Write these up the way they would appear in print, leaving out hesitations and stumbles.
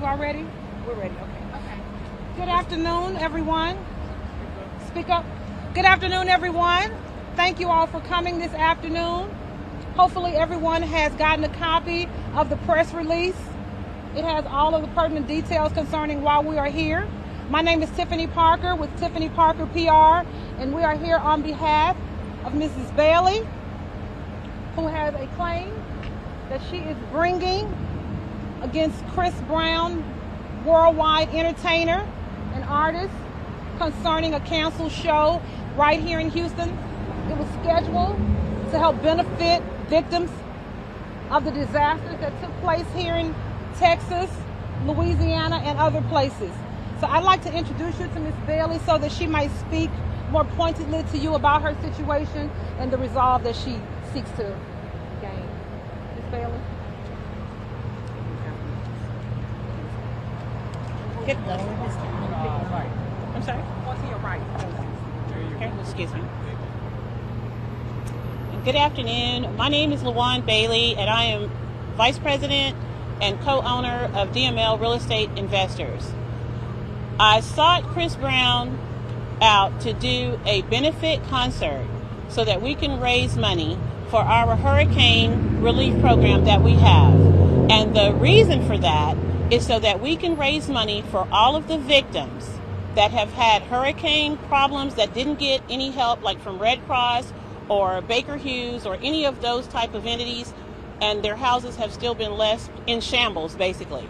You all ready? We're ready. Okay. Good afternoon, everyone. Speak up. Good afternoon, everyone. Thank you all for coming this afternoon. Hopefully everyone has gotten a copy of the press release. It has all of the pertinent details concerning why we are here. My name is Tiffany Parker with Tiffany Parker PR, and we are here on behalf of Mrs. Bailey, who has a claim that she is bringing against Chris Brown, worldwide entertainer and artist, concerning a canceled show right here in Houston. It was scheduled to help benefit victims of the disasters that took place here in Texas, Louisiana, and other places. So I'd like to introduce you to Ms. Bailey so that she might speak more pointedly to you about her situation and the resolve that she seeks to gain. Ms. Bailey? I'm sorry? To your right. Okay, excuse me. Good afternoon. My name is LaJuan Bailey, and I am Vice President and co-owner of DML Real Estate Investors. I sought Chris Brown out to do a benefit concert so that we can raise money for our hurricane relief program that we have. And the reason for that is so that we can raise money for all of the victims that have had hurricane problems that didn't get any help, like from Red Cross or Baker Hughes or any of those type of entities, and their houses have still been left in shambles, basically.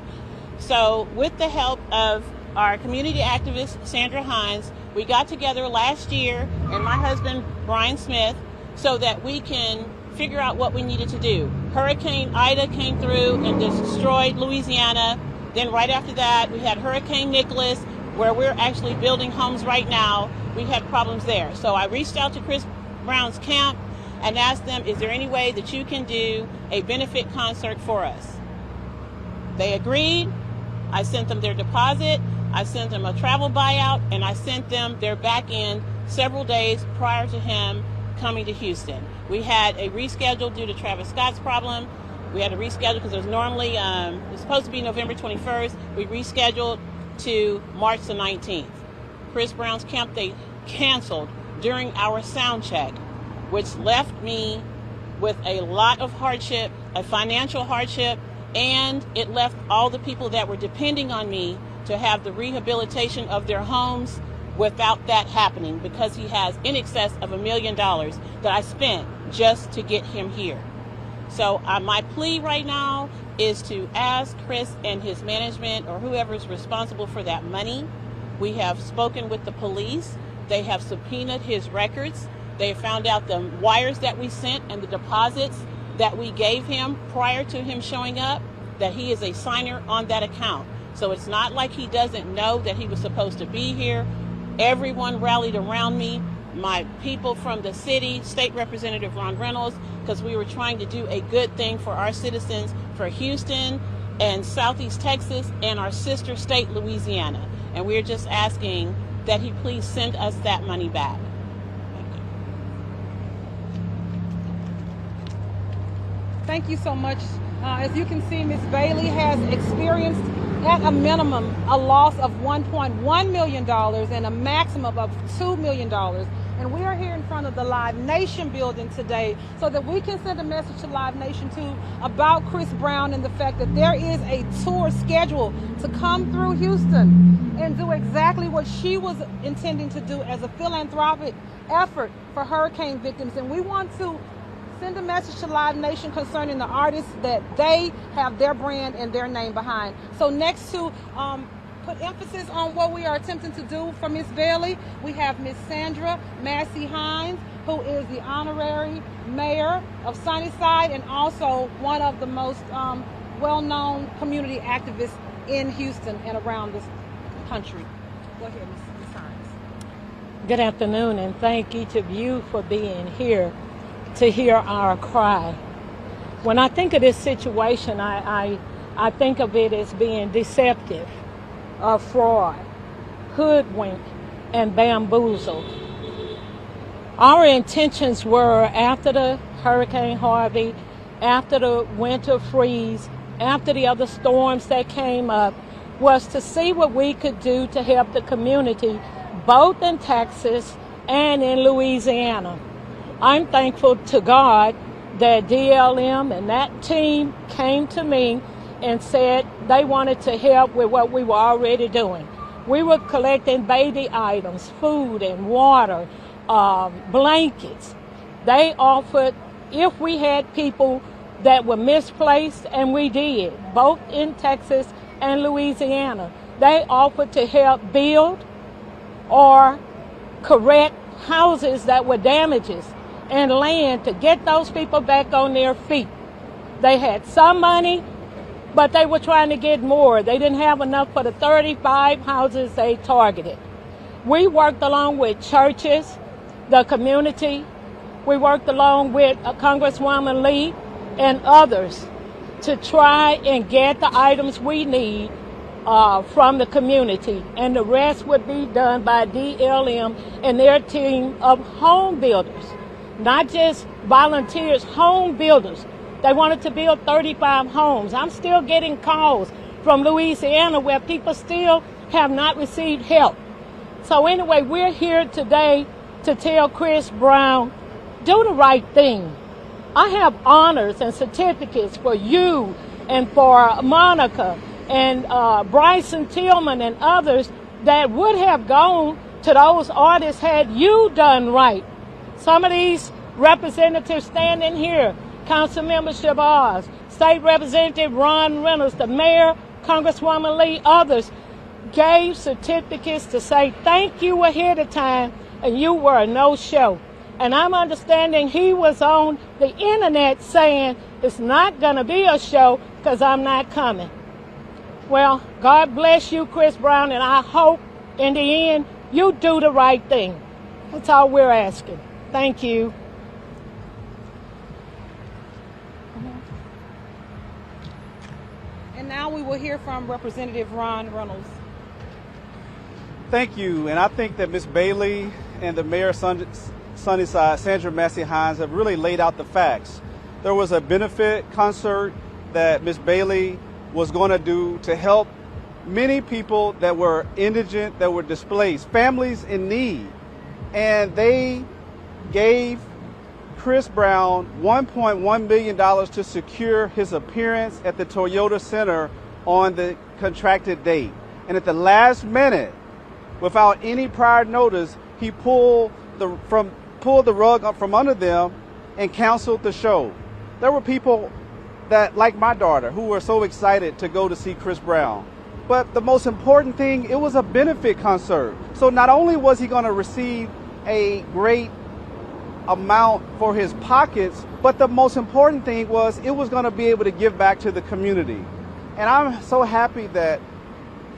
So with the help of our community activist, Sandra Hines, we got together last year, and my husband, Brian Smith, so that we can figure out what we needed to do. Hurricane Ida came through and destroyed Louisiana. Then right after that, we had Hurricane Nicholas, where we're actually building homes right now. We had problems there. So I reached out to Chris Brown's camp and asked them, is there any way that you can do a benefit concert for us? They agreed. I sent them their deposit. I sent them a travel buyout, and I sent them their back end several days prior to him coming to Houston. We had a reschedule due to Travis Scott's problem. We had to reschedule because it was normally, it was supposed to be November 21st. We rescheduled to March the 19th. Chris Brown's camp, they canceled during our sound check, which left me with a lot of hardship, a financial hardship, and it left all the people that were depending on me to have the rehabilitation of their homes without that happening, because he has in excess of $1 million that I spent just to get him here. So my plea right now is to ask Chris and his management or whoever is responsible for that money. We have spoken with the police. They have subpoenaed his records. They found out the wires that we sent and the deposits that we gave him prior to him showing up, that he is a signer on that account. So it's not like he doesn't know that he was supposed to be here. Everyone rallied around me, my people from the city, State Representative Ron Reynolds, because we were trying to do a good thing for our citizens, for Houston and Southeast Texas and our sister state, Louisiana. And we're just asking that he please send us that money back. Thank you so much. As you can see, Ms. Bailey has experienced, at a minimum, a loss of $1.1 million and a maximum of $2 million. And we are here in front of the Live Nation building today so that we can send a message to Live Nation too about Chris Brown and the fact that there is a tour scheduled to come through Houston and do exactly what she was intending to do as a philanthropic effort for hurricane victims. And we want to send a message to Live Nation concerning the artists that they have their brand and their name behind. So next to put emphasis on what we are attempting to do for Miss Bailey, we have Miss Sandra Massey Hines, who is the honorary mayor of Sunnyside and also one of the most well-known community activists in Houston and around this country. Go ahead, Ms. Hines. Good afternoon, and thank each of you for being here to hear our cry. When I think of this situation, I think of it as being deceptive, fraud, hoodwink, and bamboozled. Our intentions were, after the Hurricane Harvey, after the winter freeze, after the other storms that came up, was to see what we could do to help the community, both in Texas and in Louisiana. I'm thankful to God that DLM and that team came to me and said they wanted to help with what we were already doing. We were collecting baby items, food and water, blankets. They offered, if we had people that were misplaced, and we did, both in Texas and Louisiana, they offered to help build or correct houses that were damages and land to get those people back on their feet. They had some money, but they were trying to get more. They didn't have enough for the 35 houses they targeted. We worked along with churches, the community. We worked along with Congresswoman Lee and others to try and get the items we need from the community. And the rest would be done by DLM and their team of home builders, not just volunteers, home builders. They wanted to build 35 homes. I'm still getting calls from Louisiana where people still have not received help. So anyway, we're here today to tell Chris Brown, do the right thing. I have honors and certificates for you and for Monica and Bryson Tillman and others that would have gone to those artists had you done right. Some of these representatives standing here, Councilmember Shabazz, State Representative Ron Reynolds, the Mayor, Congresswoman Lee, others gave certificates to say thank you ahead of time, and you were a no-show. And I'm understanding he was on the internet saying it's not going to be a show because I'm not coming. Well, God bless you, Chris Brown, and I hope in the end you do the right thing. That's all we're asking. Thank you. And now we will hear from Representative Ron Reynolds. Thank you. And I think that Ms. Bailey and the Mayor Sunnyside, Sandra Massey Hines, have really laid out the facts. There was a benefit concert that Ms. Bailey was going to do to help many people that were indigent, that were displaced, families in need. And they gave Chris Brown $1.1 million to secure his appearance at the Toyota Center on the contracted date. And at the last minute, without any prior notice, he pulled the rug up from under them and canceled the show. There were people that, like my daughter, who were so excited to go to see Chris Brown. But the most important thing, it was a benefit concert. So not only was he going to receive a great amount for his pockets, but the most important thing was it was going to be able to give back to the community. And I'm so happy that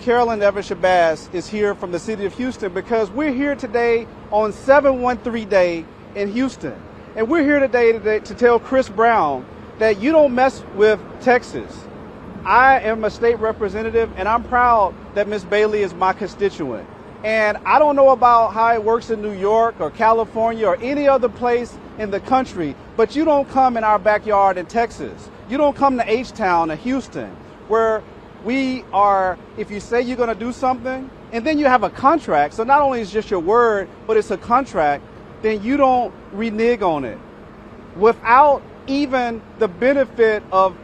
Carolyn Evers-Shabazz is here from the city of Houston, because we're here today on 713 Day in Houston. And we're here today to tell Chris Brown that you don't mess with Texas. I am a state representative, and I'm proud that Ms. Bailey is my constituent. And I don't know about how it works in New York or California or any other place in the country, but you don't come in our backyard in Texas. You don't come to H-Town or Houston, where we are, if you say you're going to do something, and then you have a contract, so not only is it just your word, but it's a contract, then you don't renege on it without even the benefit of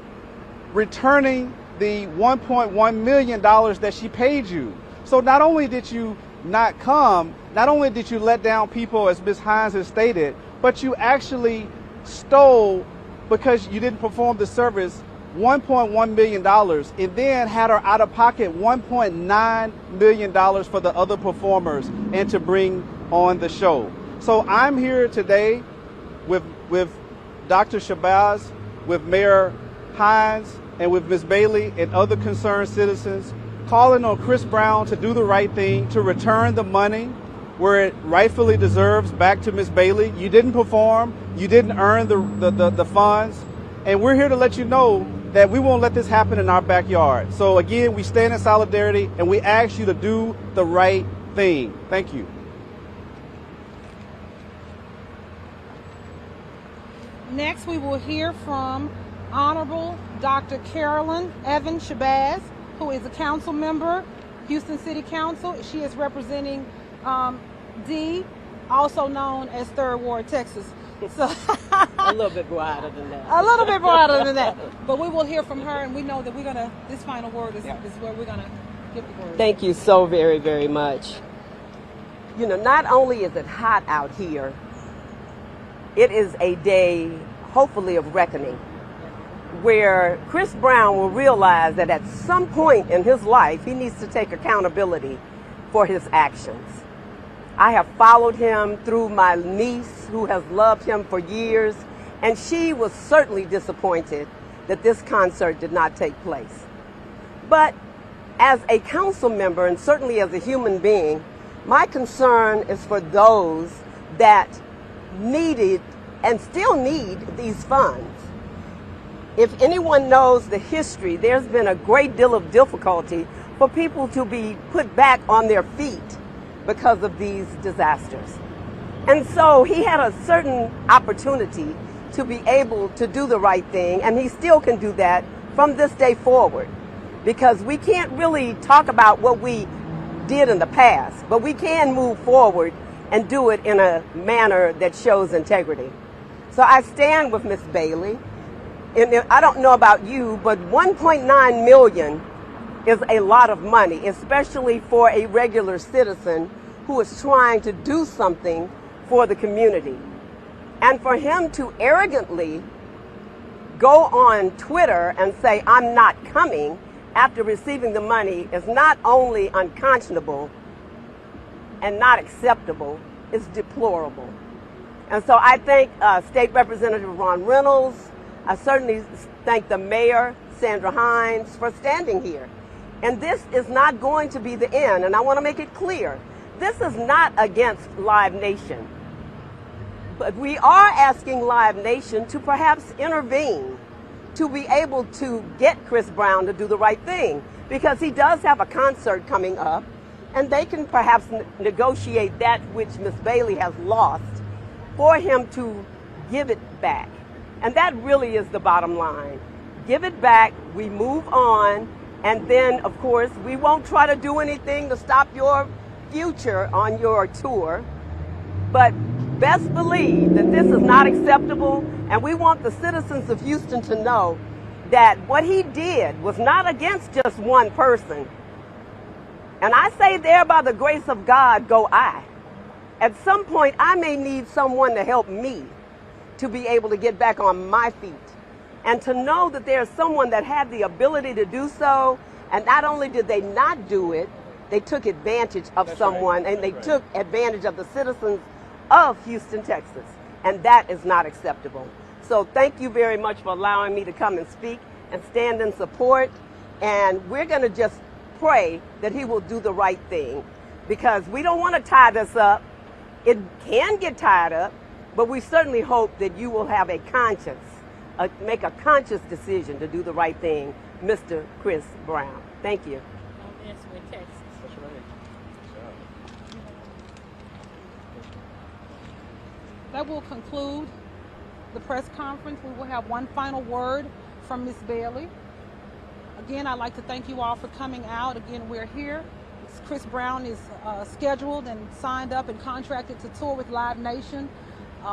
returning the $1.1 million that she paid you. So not only did you not come, not only did you let down people, as Ms. Hines has stated, but you actually stole, because you didn't perform the service, $1.1 million, and then had her out of pocket $1.9 million for the other performers and to bring on the show. So I'm here today with Dr. Shabazz, with Mayor Hines, and with Ms. Bailey and other concerned citizens, calling on Chris Brown to do the right thing, to return the money where it rightfully deserves back to Ms. Bailey. You didn't perform, you didn't earn the funds, and we're here to let you know that we won't let this happen in our backyard. So again, we stand in solidarity and we ask you to do the right thing. Thank you. Next, we will hear from Honorable Dr. Carolyn Evans-Shabazz, who is a council member, Houston City Council. She is representing D, also known as Third Ward, Texas. So A little bit broader than that. a little bit broader than that. But we will hear from her, and we know that this final word is where we're going to give the word. Thank you so very, very much. You know, not only is it hot out here, it is a day, hopefully, of reckoning, where Chris Brown will realize that at some point in his life, he needs to take accountability for his actions. I have followed him through my niece, who has loved him for years, and she was certainly disappointed that this concert did not take place. But as a council member, and certainly as a human being, my concern is for those that needed and still need these funds. If anyone knows the history, there's been a great deal of difficulty for people to be put back on their feet because of these disasters. And so he had a certain opportunity to be able to do the right thing, and he still can do that from this day forward, because we can't really talk about what we did in the past, but we can move forward and do it in a manner that shows integrity. So I stand with Ms. Bailey. And I don't know about you, but 1.9 million is a lot of money, especially for a regular citizen who is trying to do something for the community. And for him to arrogantly go on Twitter and say, "I'm not coming," after receiving the money is not only unconscionable and not acceptable, it's deplorable. And so I thank State Representative Ron Reynolds. I certainly thank the mayor, Sandra Hines, for standing here. And this is not going to be the end. And I want to make it clear, this is not against Live Nation. But we are asking Live Nation to perhaps intervene to be able to get Chris Brown to do the right thing, because he does have a concert coming up, and they can perhaps negotiate that which Ms. Bailey has lost for him to give it back. And that really is the bottom line. Give it back, we move on, and then, of course, we won't try to do anything to stop your future on your tour. But best believe that this is not acceptable, and we want the citizens of Houston to know that what he did was not against just one person. And I say there, by the grace of God, go I. At some point, I may need someone to help me to be able to get back on my feet, and to know that there's someone that had the ability to do so, and not only did they not do it, they took advantage of someone, and they took advantage of the citizens of Houston, Texas, and that is not acceptable. So thank you very much for allowing me to come and speak and stand in support, and we're going to just pray that he will do the right thing, because we don't want to tie this up. It can get tied up, but we certainly hope that you will have a conscience, make a conscious decision to do the right thing, Mr. Chris Brown. Thank you. That will conclude the press conference. We will have one final word from Ms. Bailey. Again, I'd like to thank you all for coming out. Again, we're here. Chris Brown is scheduled and signed up and contracted to tour with Live Nation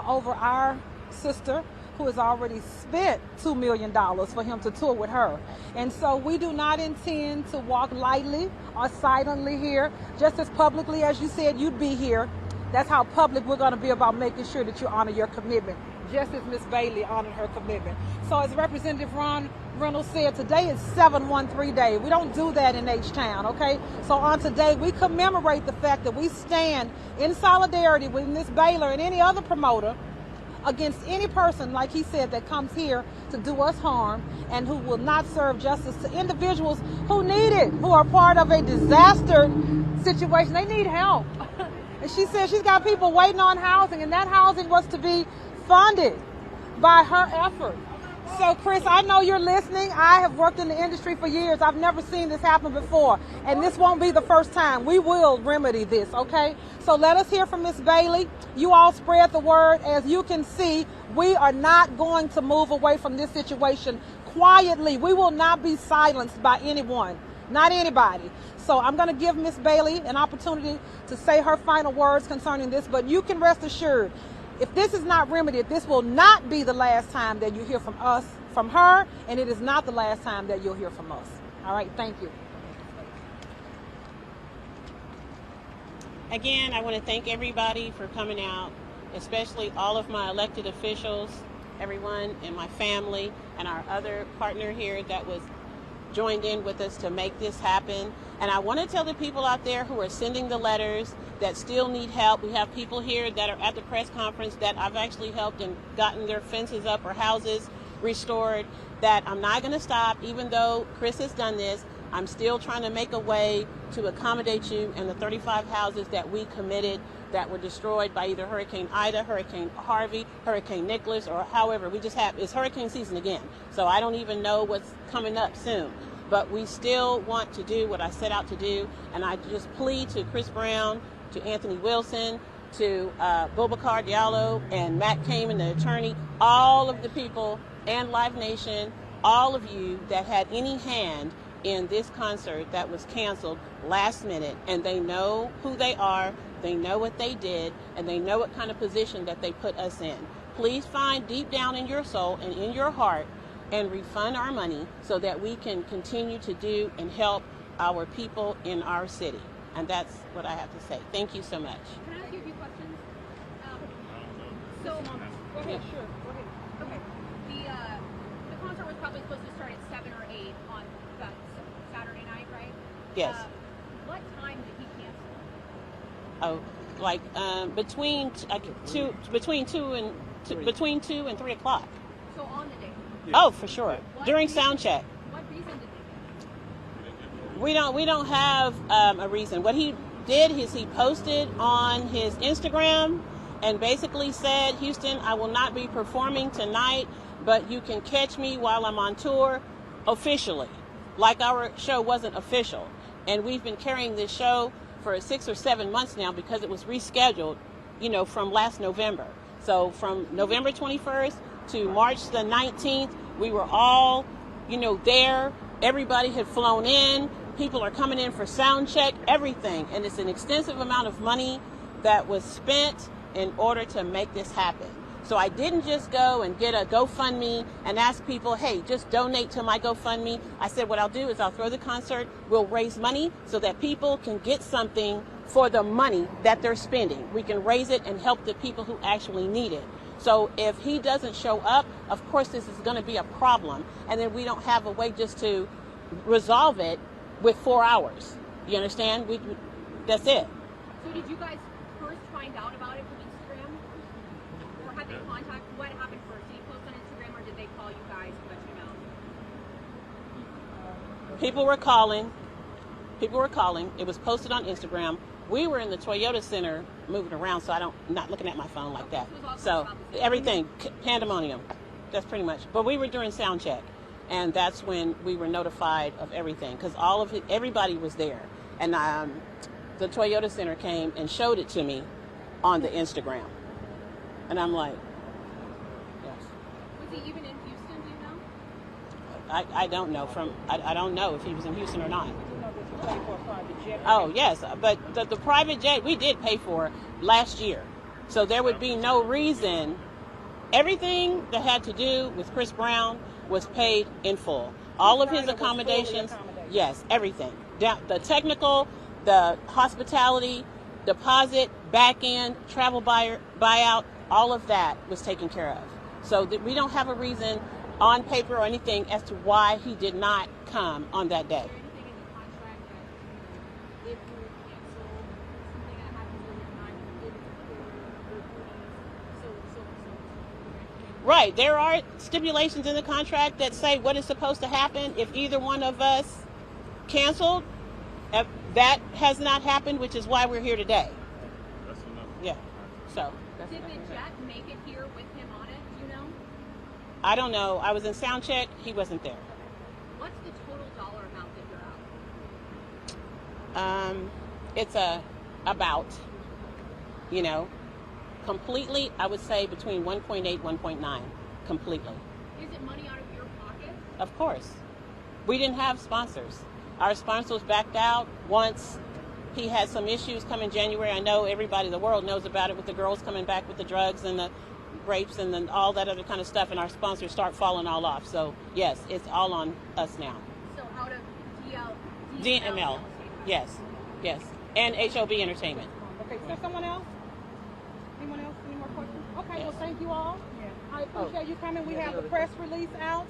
over our sister, who has already spent $2 million for him to tour with her. And so we do not intend to walk lightly or silently here. Just as publicly as you said you'd be here, that's how public we're going to be about making sure that you honor your commitment, just as Ms. Bailey honored her commitment. So as Representative Ron Reynolds said, today is 713 Day. We don't do that in H-Town, okay? So on today, we commemorate the fact that we stand in solidarity with Ms. Baylor and any other promoter against any person, like he said, that comes here to do us harm and who will not serve justice to individuals who need it, who are part of a disaster situation. They need help. And she said she's got people waiting on housing, and that housing was to be funded by her effort. So, Chris, I know you're listening. I have worked in the industry for years. I've never seen this happen before, and this won't be the first time. We will remedy this, okay? So let us hear from Ms. Bailey. You all spread the word. As you can see, we are not going to move away from this situation quietly. We will not be silenced by anyone. not anybody. So I'm going to give Miss Bailey an opportunity to say her final words concerning this, but you can rest assured, if this is not remedied, this will not be the last time that you hear from us, from her, and it is not the last time that you'll hear from us. All right, thank you. Again, I want to thank everybody for coming out, especially all of my elected officials, everyone in my family, and our other partner here that was joined in with us to make this happen. And I want to tell the people out there who are sending the letters that still need help. We have people here that are at the press conference that I've actually helped and gotten their fences up or houses restored, that I'm not going to stop. Even though Chris has done this, I'm still trying to make a way to accommodate you in the 35 houses that we committed that were destroyed by either Hurricane Ida, Hurricane Harvey, Hurricane Nicholas, or however. It's hurricane season again. So I don't even know what's coming up soon. But we still want to do what I set out to do. And I just plead to Chris Brown, to Anthony Wilson, to Boubacar Diallo, and Matt Kamen, the attorney, all of the people, and Live Nation, all of you that had any hand in this concert that was canceled last minute, and they know who they are, they know what they did, and they know what kind of position that they put us in. Please find deep down in your soul and in your heart and refund our money so that we can continue to do and help our people in our city. And that's what I have to say. Thank you so much. Can I ask you a few questions? Go ahead, sure. Go ahead. Okay. The concert was probably supposed to start at 7 or 8 on that Saturday night, right? Yes. What time did he cancel? Oh, like between 2 and 3 o'clock. So on the day. Oh, for sure. During sound check. What reason did they give? We don't have a reason. What he did is he posted on his Instagram and basically said, Houston, I will not be performing tonight, but you can catch me while I'm on tour officially. Like our show wasn't official. And we've been carrying this show for 6 or 7 months now because it was rescheduled, from last November. So from November 21st to March the 19th, we were all, there. Everybody had flown in. People are coming in for sound check, everything. And it's an extensive amount of money that was spent in order to make this happen. So I didn't just go and get a GoFundMe and ask people, hey, just donate to my GoFundMe. I said what I'll do is I'll throw the concert, we'll raise money so that people can get something for the money that they're spending. We can raise it and help the people who actually need it. So if he doesn't show up, of course this is going to be a problem. And then we don't have a way just to resolve it with 4 hours. You understand? That's it. So did you guys first find out about it from Instagram? Or had they contact? What happened first? Did he post on Instagram or did they call you guys and let you know? People were calling. It was posted on Instagram. We were in the Toyota Center moving around, so I'm not looking at my phone like that. So everything, pandemonium. That's pretty much. But we were doing sound check, and that's when we were notified of everything because everybody was there, and the Toyota Center came and showed it to me on the Instagram, and I'm like, yes. Was he even in Houston? Do you know? I don't know I don't know if he was in Houston or not. Oh, yes, but the private jet we did pay for last year. So there would be no reason. Everything that had to do with Chris Brown was paid in full. All of his accommodations, yes, everything. The technical, the hospitality, deposit, back end, travel buyout, all of that was taken care of. So we don't have a reason on paper or anything as to why he did not come on that day. Right. There are stipulations in the contract that say what is supposed to happen if either one of us canceled. That has not happened, which is why we're here today. That's enough. Yeah. So. Did the jet make it here with him on it? Do you know? I don't know. I was in sound check. He wasn't there. What's the total dollar amount that you're out? It's completely, I would say between 1.8, 1.9, completely. Is it money out of your pocket? Of course. We didn't have sponsors. Our sponsors backed out once he had some issues come in January. I know everybody in the world knows about it with the girls coming back with the drugs and the rapes and then all that other kind of stuff, and our sponsors start falling all off. So yes, it's all on us now. So out of DML, yes, and HOB Entertainment. Okay, is there someone else? Anyone else? Any more questions? Okay, Yes. well, thank you all. I appreciate you coming. We have the press release out.